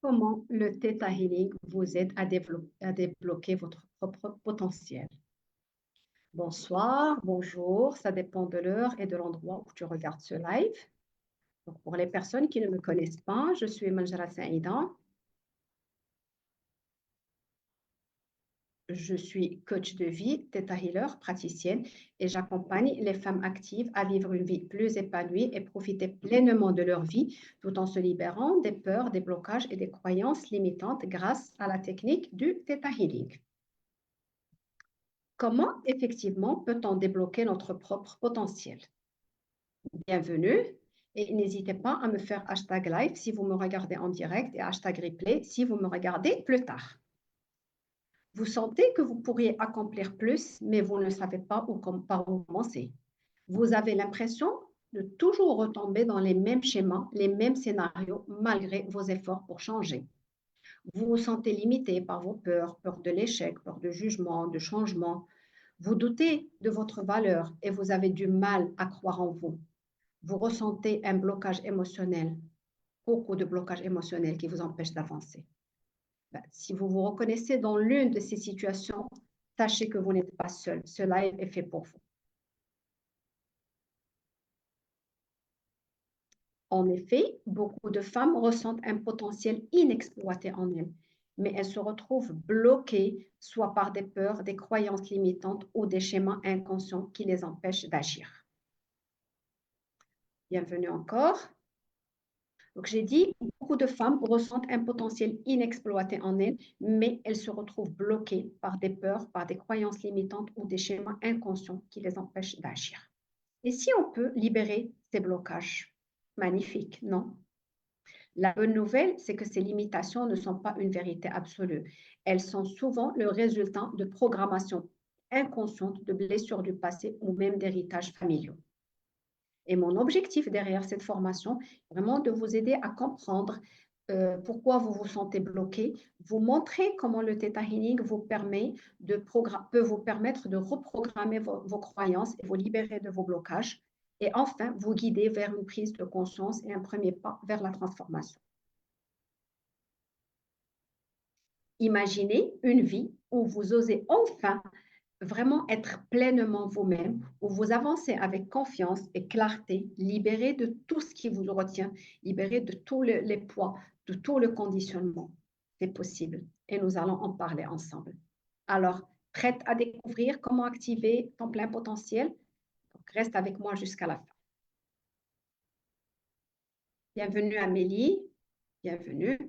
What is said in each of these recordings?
Comment le Theta Healing vous aide à débloquer votre propre potentiel? Bonsoir, bonjour, ça dépend de l'heure et de l'endroit où tu regardes ce live. Donc, pour les personnes qui ne me connaissent pas, je suis Manjara Saïda. Je suis coach de vie, Theta Healer, praticienne, et j'accompagne les femmes actives à vivre une vie plus épanouie et profiter pleinement de leur vie tout en se libérant des peurs, des blocages et des croyances limitantes grâce à la technique du Theta Healing. Comment effectivement peut-on débloquer notre propre potentiel? Bienvenue et n'hésitez pas à me faire hashtag live si vous me regardez en direct et hashtag replay si vous me regardez plus tard. Vous sentez que vous pourriez accomplir plus, mais vous ne savez pas par où commencer. Vous avez l'impression de toujours retomber dans les mêmes schémas, les mêmes scénarios, malgré vos efforts pour changer. Vous vous sentez limité par vos peurs, peur de l'échec, peur de jugement, de changement. Vous doutez de votre valeur et vous avez du mal à croire en vous. Vous ressentez un blocage émotionnel, beaucoup de blocages émotionnels qui vous empêchent d'avancer. Si vous vous reconnaissez dans l'une de ces situations, sachez que vous n'êtes pas seul. Ce live est fait pour vous. En effet, beaucoup de femmes ressentent un potentiel inexploité en elles, mais elles se retrouvent bloquées soit par des peurs, des croyances limitantes ou des schémas inconscients qui les empêchent d'agir. Bienvenue encore. Donc, j'ai dit, beaucoup de femmes ressentent un potentiel inexploité en elles, mais elles se retrouvent bloquées par des peurs, par des croyances limitantes ou des schémas inconscients qui les empêchent d'agir. Et si on peut libérer ces blocages? Magnifique, non? La bonne nouvelle, c'est que ces limitations ne sont pas une vérité absolue. Elles sont souvent le résultat de programmations inconscientes, de blessures du passé ou même d'héritages familiaux. Et mon objectif derrière cette formation, vraiment de vous aider à comprendre pourquoi vous vous sentez bloqué, vous montrer comment le Theta Healing peut vous permettre de reprogrammer vos croyances et vous libérer de vos blocages, et enfin vous guider vers une prise de conscience et un premier pas vers la transformation. Imaginez une vie où vous osez enfin vraiment être pleinement vous-même, où vous avancez avec confiance et clarté, libéré de tout ce qui vous retient, libéré de tous les poids, de tout le conditionnement. C'est possible et nous allons en parler ensemble. Alors, prête à découvrir comment activer ton plein potentiel? Donc, reste avec moi jusqu'à la fin. Bienvenue Amélie, bienvenue.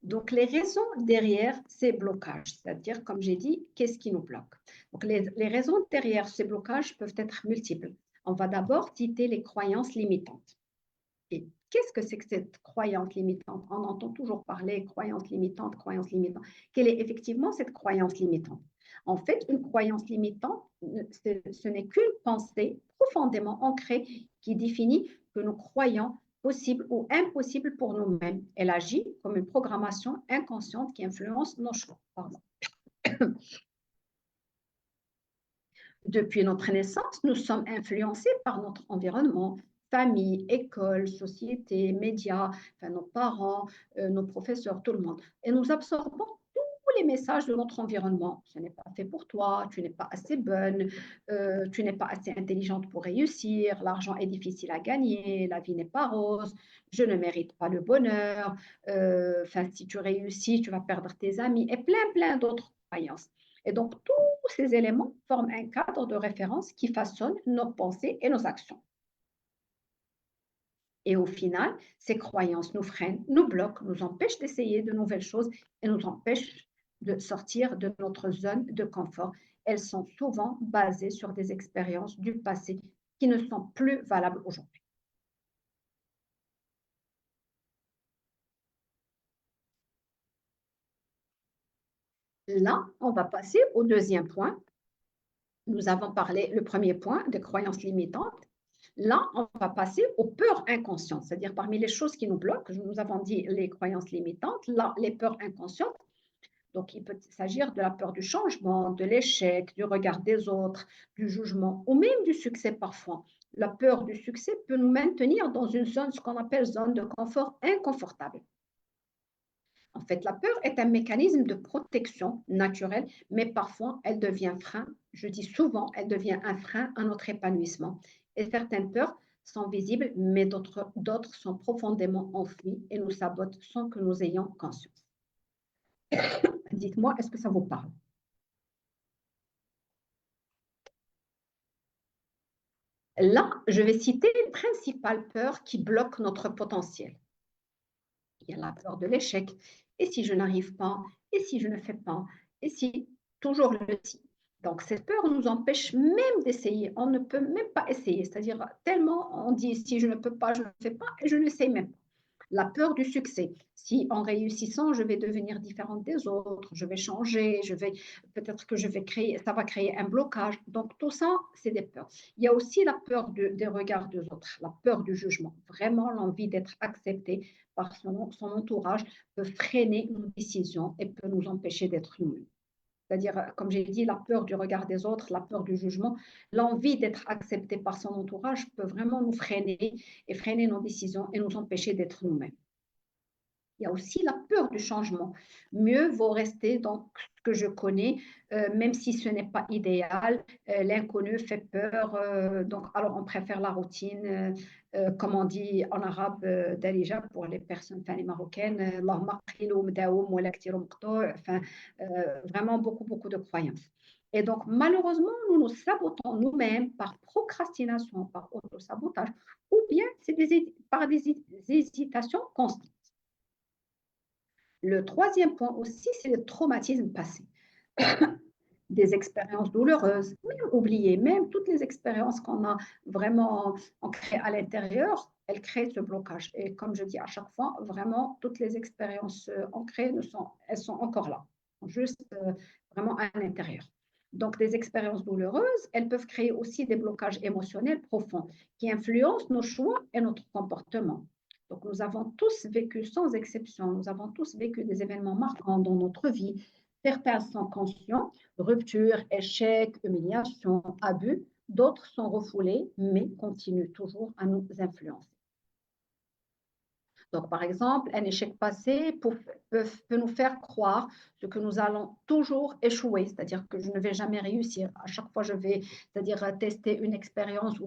Donc, les raisons derrière ces blocages, c'est-à-dire, comme j'ai dit, qu'est-ce qui nous bloque? Donc, les raisons derrière ces blocages peuvent être multiples. On va d'abord citer les croyances limitantes. Et qu'est-ce que c'est que cette croyance limitante? On entend toujours parler croyance limitante, croyance limitante. Quelle est effectivement cette croyance limitante? En fait, une croyance limitante, ce n'est qu'une pensée profondément ancrée qui définit que nous croyons possible ou impossible pour nous-mêmes. Elle agit comme une programmation inconsciente qui influence nos choix. Depuis notre naissance, nous sommes influencés par notre environnement, famille, école, société, médias, enfin, nos parents, nos professeurs, tout le monde. Et nous absorbons tous les messages de notre environnement. Ce n'est pas fait pour toi, tu n'es pas assez bonne, tu n'es pas assez intelligente pour réussir, l'argent est difficile à gagner, la vie n'est pas rose, je ne mérite pas le bonheur, si tu réussis, tu vas perdre tes amis et plein d'autres croyances. Et donc, tous ces éléments forment un cadre de référence qui façonne nos pensées et nos actions. Et au final, ces croyances nous freinent, nous bloquent, nous empêchent d'essayer de nouvelles choses et nous empêchent de sortir de notre zone de confort. Elles sont souvent basées sur des expériences du passé qui ne sont plus valables aujourd'hui. Là, on va passer au deuxième point. Nous avons parlé, le premier point, de croyances limitantes. Là, on va passer aux peurs inconscientes, c'est-à-dire parmi les choses qui nous bloquent, nous avons dit les croyances limitantes, là, les peurs inconscientes. Donc, il peut s'agir de la peur du changement, de l'échec, du regard des autres, du jugement ou même du succès parfois. La peur du succès peut nous maintenir dans une zone, ce qu'on appelle zone de confort inconfortable. En fait, la peur est un mécanisme de protection naturel, mais parfois elle devient frein. Je dis souvent, elle devient un frein à notre épanouissement. Et certaines peurs sont visibles, mais d'autres sont profondément enfouies et nous sabotent sans que nous ayons conscience. Dites-moi, est-ce que ça vous parle? Là, je vais citer les principales peurs qui bloquent notre potentiel. Il y a la peur de l'échec. Et si je n'arrive pas? Et si je ne fais pas? Et si? Toujours le si. Donc, cette peur nous empêche même d'essayer. On ne peut même pas essayer. C'est-à-dire, tellement on dit si je ne peux pas, je ne fais pas et je n'essaie même pas. La peur du succès. Si en réussissant, je vais devenir différente des autres, je vais changer, peut-être que je vais créer, ça va créer un blocage. Donc tout ça, c'est des peurs. Il y a aussi la peur des regards des autres, la peur du jugement. Vraiment, l'envie d'être accepté par son entourage peut freiner nos décisions et peut nous empêcher d'être nous. C'est-à-dire, comme j'ai dit, la peur du regard des autres, la peur du jugement, l'envie d'être accepté par son entourage peut vraiment nous freiner et freiner nos décisions et nous empêcher d'être nous-mêmes. Il y a aussi la peur du changement. Mieux vaut rester dans ce que je connais, même si ce n'est pas idéal. L'inconnu fait peur, donc alors on préfère la routine, comme on dit en arabe, Darija, pour les personnes, enfin les Marocaines, Allahumma qhilu mdaoum wa la ktiru maqtou'. Enfin, vraiment beaucoup, beaucoup de croyances. Et donc, malheureusement, nous nous sabotons nous-mêmes par procrastination, par auto-sabotage, ou bien c'est par des hésitations constantes. Le troisième point aussi, c'est le traumatisme passé. Des expériences douloureuses, même oubliées, même toutes les expériences qu'on a vraiment ancrées à l'intérieur, elles créent ce blocage. Et comme je dis à chaque fois, vraiment, toutes les expériences ancrées, elles sont encore là, juste vraiment à l'intérieur. Donc, des expériences douloureuses, elles peuvent créer aussi des blocages émotionnels profonds qui influencent nos choix et notre comportement. Donc, nous avons tous vécu, sans exception, nous avons tous vécu des événements marquants dans notre vie. Certains sont conscients, rupture, échec, humiliation, abus. D'autres sont refoulés, mais continuent toujours à nous influencer. Donc, par exemple, un échec passé peut nous faire croire ce que nous allons toujours échouer, c'est-à-dire que je ne vais jamais réussir. À chaque fois, je vais, c'est-à-dire tester une expérience ou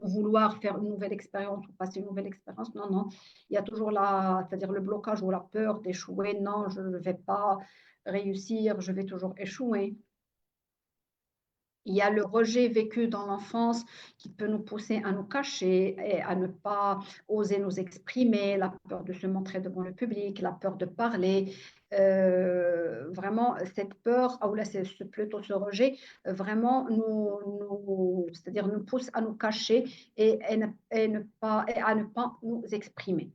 vouloir faire une nouvelle expérience ou passer une nouvelle expérience. Non, non, il y a toujours c'est-à-dire le blocage ou la peur d'échouer. Non, je ne vais pas réussir, je vais toujours échouer. Il y a le rejet vécu dans l'enfance qui peut nous pousser à nous cacher et à ne pas oser nous exprimer, la peur de se montrer devant le public, la peur de parler. Vraiment, cette peur, ou là, c'est plutôt ce rejet, vraiment c'est-à-dire nous pousse à nous cacher et à ne pas nous exprimer.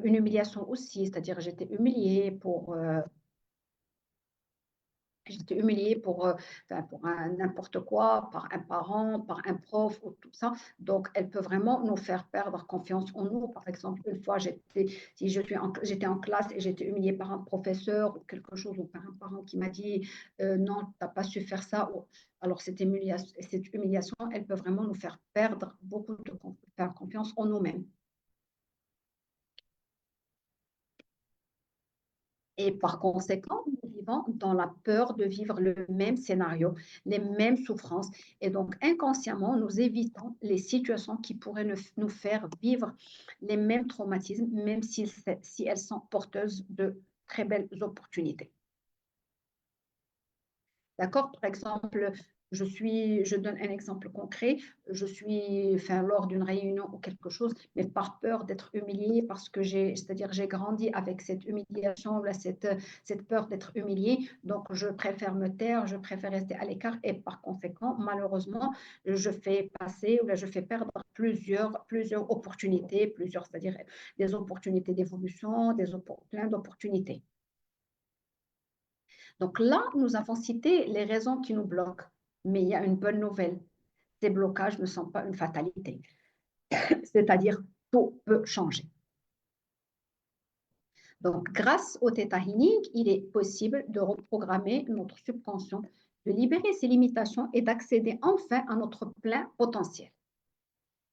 Une humiliation aussi, c'est-à-dire j'étais humiliée J'étais humiliée pour n'importe quoi, par un parent, par un prof, ou tout ça. Donc, elle peut vraiment nous faire perdre confiance en nous. Par exemple, une fois, si j'étais en classe et j'étais humiliée par un professeur ou quelque chose, ou par un parent qui m'a dit non, tu n'as pas su faire ça. Alors, cette humiliation, elle peut vraiment nous faire perdre beaucoup de confiance en nous-mêmes. Et par conséquent, nous vivons dans la peur de vivre le même scénario, les mêmes souffrances. Et donc, inconsciemment, nous évitons les situations qui pourraient nous faire vivre les mêmes traumatismes, même si elles sont porteuses de très belles opportunités. D'accord? Par exemple, je donne un exemple concret, enfin, lors d'une réunion ou quelque chose, mais par peur d'être humiliée, parce que c'est-à-dire j'ai grandi avec cette humiliation, là, cette peur d'être humiliée, donc je préfère me taire, je préfère rester à l'écart, et par conséquent, malheureusement, je fais passer, ou là, je fais perdre plusieurs opportunités, c'est-à-dire des opportunités d'évolution, plein d'opportunités. Donc là, nous avons cité les raisons qui nous bloquent, mais il y a une bonne nouvelle. Ces blocages ne sont pas une fatalité, c'est-à-dire tout peut changer. Donc, grâce au Theta Healing, il est possible de reprogrammer notre subconscient, de libérer ses limitations et d'accéder enfin à notre plein potentiel.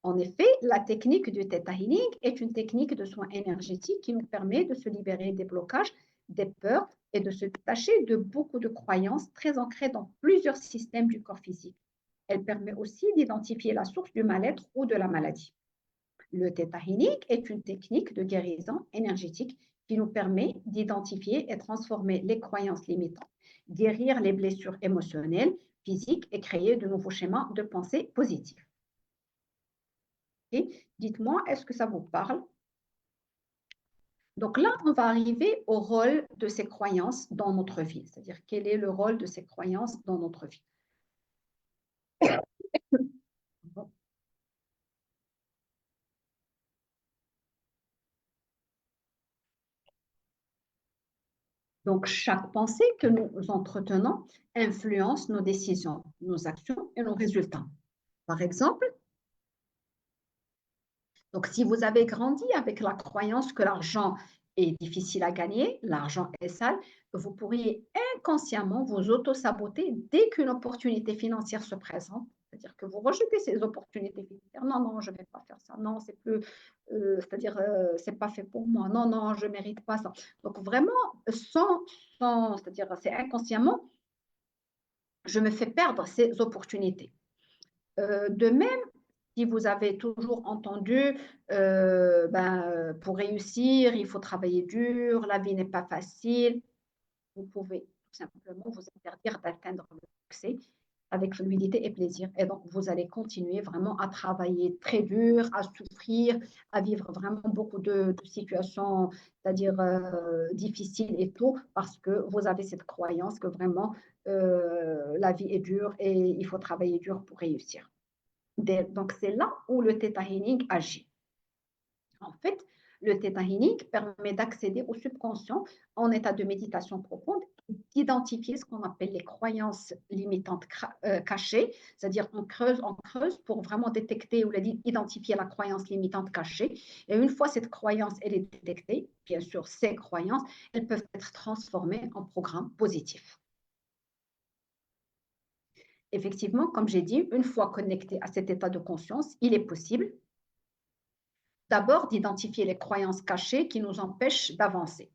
En effet, la technique du Theta Healing est une technique de soins énergétiques qui nous permet de se libérer des blocages des peurs et de se détacher de beaucoup de croyances très ancrées dans plusieurs systèmes du corps physique. Elle permet aussi d'identifier la source du mal-être ou de la maladie. Le Theta Healing est une technique de guérison énergétique qui nous permet d'identifier et transformer les croyances limitantes, guérir les blessures émotionnelles, physiques et créer de nouveaux schémas de pensée positifs. Et dites-moi, est-ce que ça vous parle? Donc là, on va arriver au rôle de ces croyances dans notre vie, c'est-à-dire quel est le rôle de ces croyances dans notre vie. Donc, chaque pensée que nous entretenons influence nos décisions, nos actions et nos résultats. Par exemple, donc si vous avez grandi avec la croyance que l'argent est difficile à gagner, l'argent est sale, vous pourriez inconsciemment vous auto-saboter dès qu'une opportunité financière se présente. C'est-à-dire que vous rejetez ces opportunités financières. Non, non, je ne vais pas faire ça. Non, c'est plus, c'est-à-dire, c'est pas fait pour moi. Non, non, je ne mérite pas ça. Donc vraiment, c'est-à-dire, c'est inconsciemment, je me fais perdre ces opportunités. De même, si vous avez toujours entendu, pour réussir, il faut travailler dur, la vie n'est pas facile, vous pouvez tout simplement vous interdire d'atteindre le succès avec fluidité et plaisir. Et donc, vous allez continuer vraiment à travailler très dur, à souffrir, à vivre vraiment beaucoup de situations, c'est-à-dire difficiles et tout, parce que vous avez cette croyance que vraiment la vie est dure et il faut travailler dur pour réussir. Donc, c'est là où le Theta Healing agit. En fait, le Theta Healing permet d'accéder au subconscient en état de méditation profonde, d'identifier ce qu'on appelle les croyances limitantes cachées, c'est-à-dire on creuse pour vraiment détecter ou identifier la croyance limitante cachée. Et une fois cette croyance elle est détectée, bien sûr, ces croyances, elles peuvent être transformées en programmes positifs. Effectivement, comme j'ai dit, une fois connecté à cet état de conscience, il est possible d'abord d'identifier les croyances cachées qui nous empêchent d'avancer,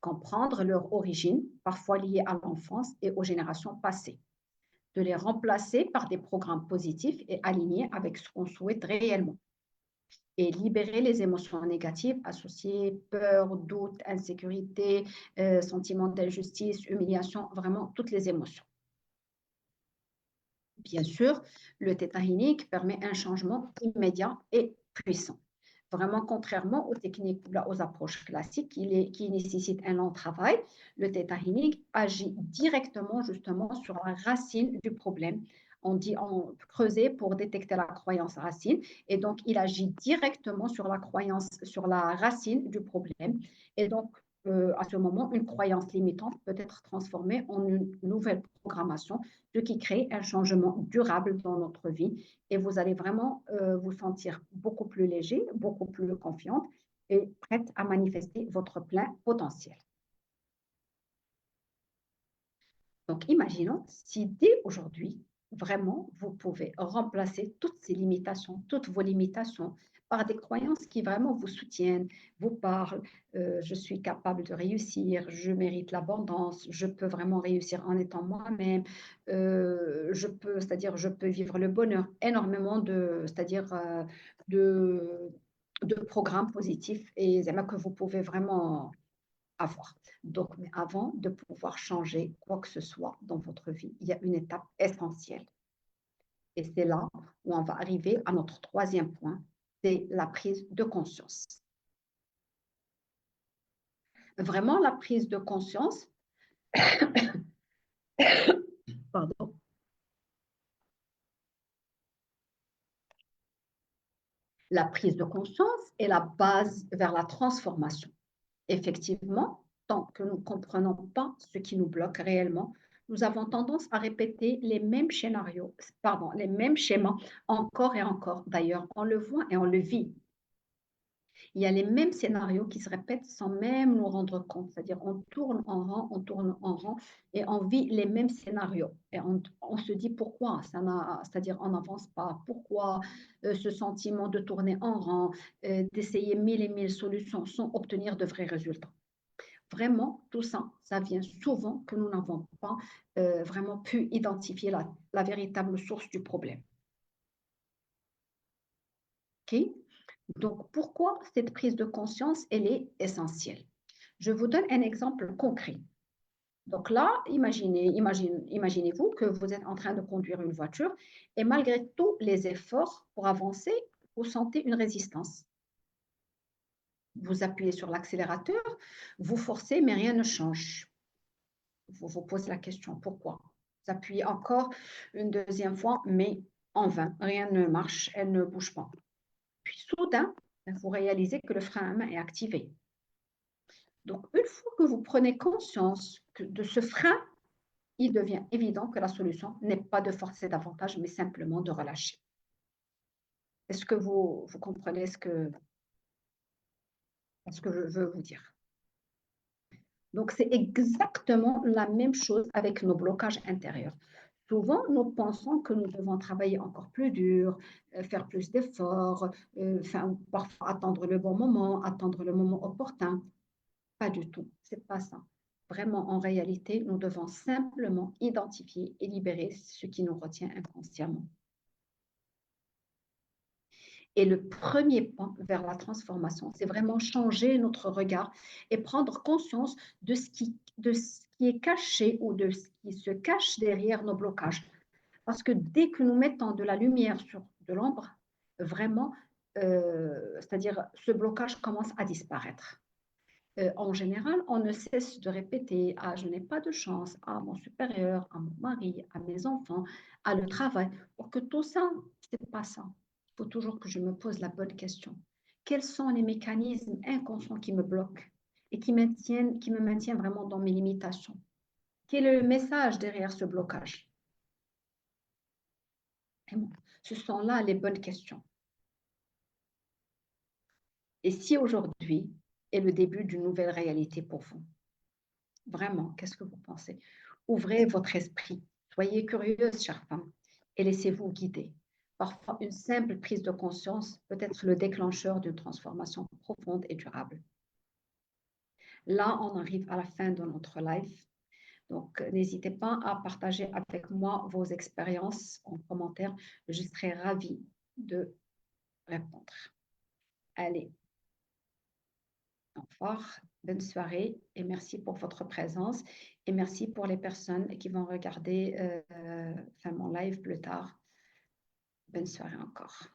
comprendre leur origine, parfois liée à l'enfance et aux générations passées, de les remplacer par des programmes positifs et alignés avec ce qu'on souhaite réellement, et libérer les émotions négatives associées, peur, doute, insécurité, sentiment d'injustice, humiliation, vraiment toutes les émotions. Bien sûr, le Theta Healing permet un changement immédiat et puissant. Vraiment, contrairement aux techniques, aux approches classiques qui nécessitent un long travail, le Theta Healing agit directement justement sur la racine du problème. On dit en creuser pour détecter la croyance racine et donc il agit directement sur la croyance, sur la racine du problème et donc à ce moment, une croyance limitante peut être transformée en une nouvelle programmation, ce qui crée un changement durable dans notre vie. Et vous allez vraiment vous sentir beaucoup plus léger, beaucoup plus confiante et prête à manifester votre plein potentiel. Donc, imaginons si dès aujourd'hui, vraiment, vous pouvez remplacer toutes ces limitations, toutes vos limitations, par des croyances qui vraiment vous soutiennent, vous parlent. Je suis capable de réussir, je mérite l'abondance, je peux vraiment réussir en étant moi-même, c'est-à-dire je peux vivre le bonheur, énormément c'est-à-dire de programmes positifs et que vous pouvez vraiment avoir. Donc, mais avant de pouvoir changer quoi que ce soit dans votre vie, il y a une étape essentielle. Et c'est là où on va arriver à notre troisième point, c'est la prise de conscience. Vraiment, la prise de conscience, pardon, la prise de conscience est la base vers la transformation. Effectivement, tant que nous ne comprenons pas ce qui nous bloque réellement, nous avons tendance à répéter les mêmes scénarios, les mêmes schémas encore et encore. D'ailleurs, on le voit et on le vit. Il y a les mêmes scénarios qui se répètent sans même nous rendre compte. C'est-à-dire, on tourne en rang, on tourne en rang et on vit les mêmes scénarios. Et on se dit pourquoi, c'est-à-dire on n'avance pas. Pourquoi ce sentiment de tourner en rang, d'essayer mille et mille solutions sans obtenir de vrais résultats. Vraiment, tout ça, ça vient souvent que nous n'avons pas vraiment pu identifier la véritable source du problème. OK? Donc, pourquoi cette prise de conscience, elle est essentielle? Je vous donne un exemple concret. Donc là, imaginez-vous que vous êtes en train de conduire une voiture et malgré tous les efforts pour avancer, vous sentez une résistance. Vous appuyez sur l'accélérateur, vous forcez, mais rien ne change. Vous vous posez la question, pourquoi? Vous appuyez encore une deuxième fois, mais en vain, rien ne marche, elle ne bouge pas. Puis soudain, vous réalisez que le frein à main est activé. Donc, une fois que vous prenez conscience de ce frein, il devient évident que la solution n'est pas de forcer davantage, mais simplement de relâcher. Est-ce que vous comprenez ce que je veux vous dire? Donc, c'est exactement la même chose avec nos blocages intérieurs. Souvent, nous pensons que nous devons travailler encore plus dur, faire plus d'efforts, parfois attendre le bon moment, attendre le moment opportun. Pas du tout, c'est pas ça. Vraiment, en réalité, nous devons simplement identifier et libérer ce qui nous retient inconsciemment. Et le premier pas vers la transformation, c'est vraiment changer notre regard et prendre conscience de ce qui est caché ou de ce qui se cache derrière nos blocages. Parce que dès que nous mettons de la lumière sur de l'ombre, vraiment, c'est-à-dire ce blocage commence à disparaître. En général, on ne cesse de répéter: ah, je n'ai pas de chance, à mon supérieur, à mon mari, à mes enfants, à le travail. Pour que tout ça, c'est pas ça. Il faut toujours que je me pose la bonne question. Quels sont les mécanismes inconscients qui me bloquent et qui me maintiennent vraiment dans mes limitations? Quel est le message derrière ce blocage? Vraiment, ce sont là les bonnes questions. Et si aujourd'hui est le début d'une nouvelle réalité pour vous? Vraiment, qu'est-ce que vous pensez? Ouvrez votre esprit, soyez curieuse, chère femme, et laissez-vous guider. Parfois, une simple prise de conscience peut être le déclencheur d'une transformation profonde et durable. Là, on arrive à la fin de notre live. Donc, n'hésitez pas à partager avec moi vos expériences en commentaire. Je serai ravie de répondre. Allez, au revoir, bonne soirée et merci pour votre présence et merci pour les personnes qui vont regarder mon live plus tard. Bonne soirée encore.